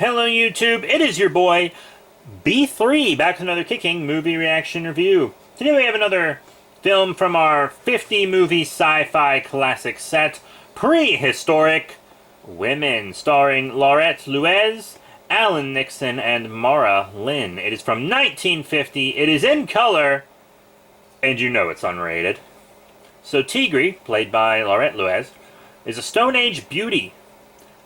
Hello YouTube, it is your boy B3 back with another kicking movie reaction review. Today we have another film from our 50 movie sci-fi classic set, Prehistoric Women, starring Laurette Louise, Alan Nixon, and Mara Lynn. It is from 1950, it is in color, and you know it's unrated. So Tigri, played by Laurette Louise, is a Stone Age beauty.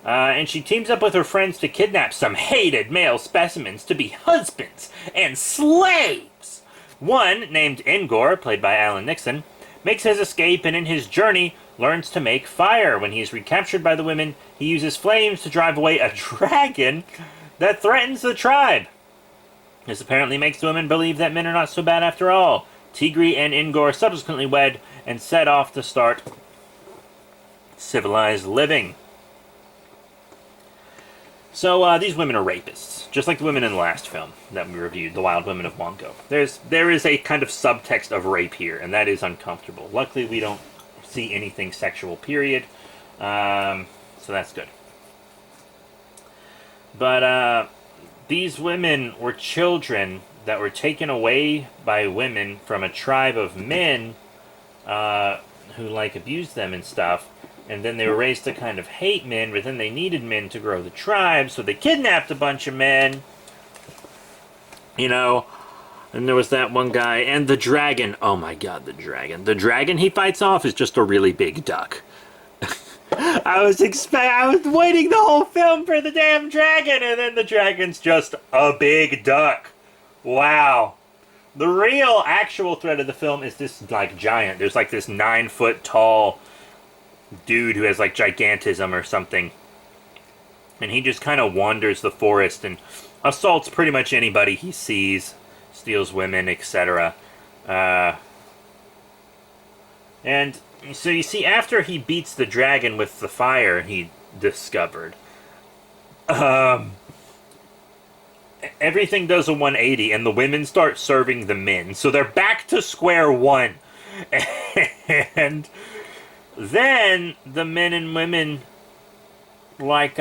And she teams up with her friends to kidnap some hated male specimens to be husbands and slaves. One, named Ingor, played by Alan Nixon, makes his escape and in his journey learns to make fire. When he is recaptured by the women, he uses flames to drive away a dragon that threatens the tribe. This apparently makes the women believe that men are not so bad after all. Tigri and Ingor subsequently wed and set off to start civilized living. So, these women are rapists, just like the women in the last film that we reviewed, The Wild Women of Wongo. There is a kind of subtext of rape here, and that is uncomfortable. Luckily, we don't see anything sexual, period, so that's good. But, these women were children that were taken away by women from a tribe of men, who, like, abused them and stuff. And then they were raised to kind of hate men, but then they needed men to grow the tribe, so they kidnapped a bunch of men. You know, and there was that one guy, and the dragon. Oh my god, the dragon. The dragon he fights off is just a really big duck. I was waiting the whole film for the damn dragon, and then the dragon's just a big duck. Wow. The real, actual threat of the film is this, like, giant. There's, like, this 9-foot tall dude who has like gigantism or something, and he just kind of wanders the forest and assaults pretty much anybody he sees, steals women, etc. And so you see, after he beats the dragon with the fire he discovered, everything does a 180 and the women start serving the men, so they're back to square one. And then the men and women, like,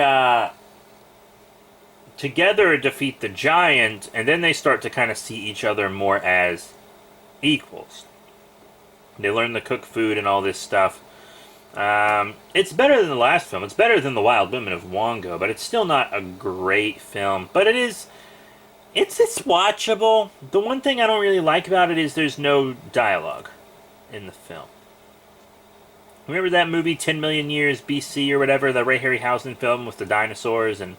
together defeat the giant, and then they start to kind of see each other more as equals. They learn to cook food and all this stuff. It's better than the last film. It's better than The Wild Women of Wongo, but it's still not a great film. But it's watchable. The one thing I don't really like about it is there's no dialogue in the film. Remember that movie 10 Million Years BC or whatever, the Ray Harryhausen film with the dinosaurs and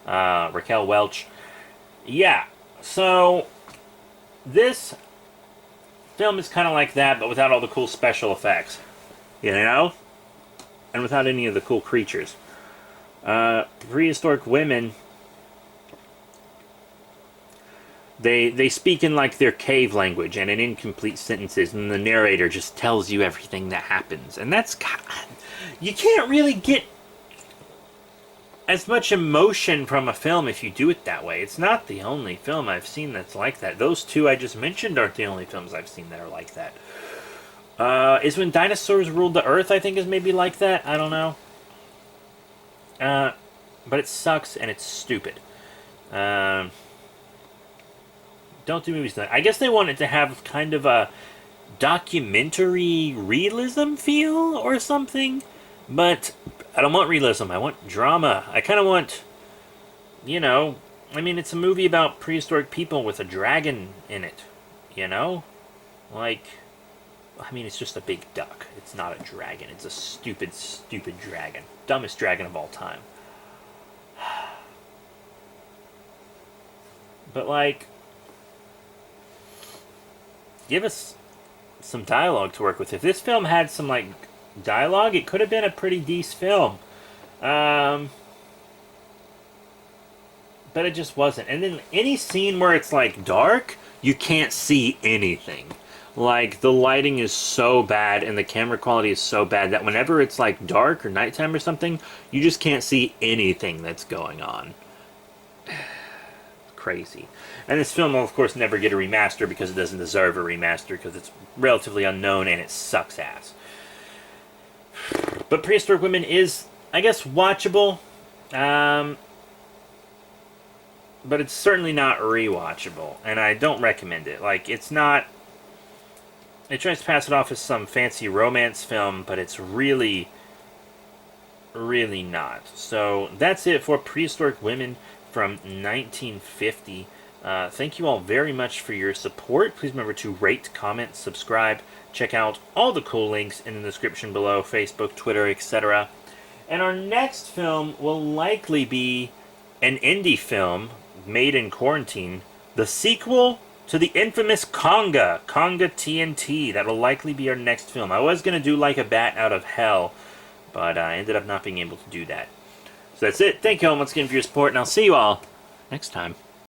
Raquel Welch? Yeah, so this film is kind of like that, but without all the cool special effects, you know? And without any of the cool creatures. Prehistoric women, They speak in, like, their cave language and in incomplete sentences, and the narrator just tells you everything that happens. And that's... You can't really get as much emotion from a film if you do it that way. It's not the only film I've seen that's like that. Those two I just mentioned aren't the only films I've seen that are like that. Is When Dinosaurs Ruled the Earth, I think, is maybe like that. I don't know. But it sucks and it's stupid. Don't do movies like that. I guess they wanted to have kind of a documentary realism feel or something, but I don't want realism. I want drama. I kind of want, you know, I mean, it's a movie about prehistoric people with a dragon in it, you know? Like, I mean, it's just a big duck. It's not a dragon. It's a stupid, stupid dragon. Dumbest dragon of all time. But, like, give us some dialogue to work with. If this film had some, like, dialogue, it could have been a pretty decent film. But it just wasn't. And then any scene where it's, like, dark, you can't see anything. Like, the lighting is so bad and the camera quality is so bad that whenever it's, like, dark or nighttime or something, you just can't see anything that's going on. Crazy. And this film will, of course, never get a remaster because it doesn't deserve a remaster because it's relatively unknown and it sucks ass. But Prehistoric Women is, I guess, watchable. but it's certainly not rewatchable, and I don't recommend it. Like, it's not. It tries to pass it off as some fancy romance film, but it's really, really not. So that's it for Prehistoric Women from 1950. Thank you all very much for your support. Please remember to rate, comment, subscribe. Check out all the cool links in the description below, Facebook, Twitter, etc. And our next film will likely be an indie film made in quarantine, the sequel to the infamous Conga TNT. That will likely be our next film. I was going to do Like a Bat Out of Hell, but I ended up not being able to do that. So that's it. Thank you all once again for your support, and I'll see you all next time.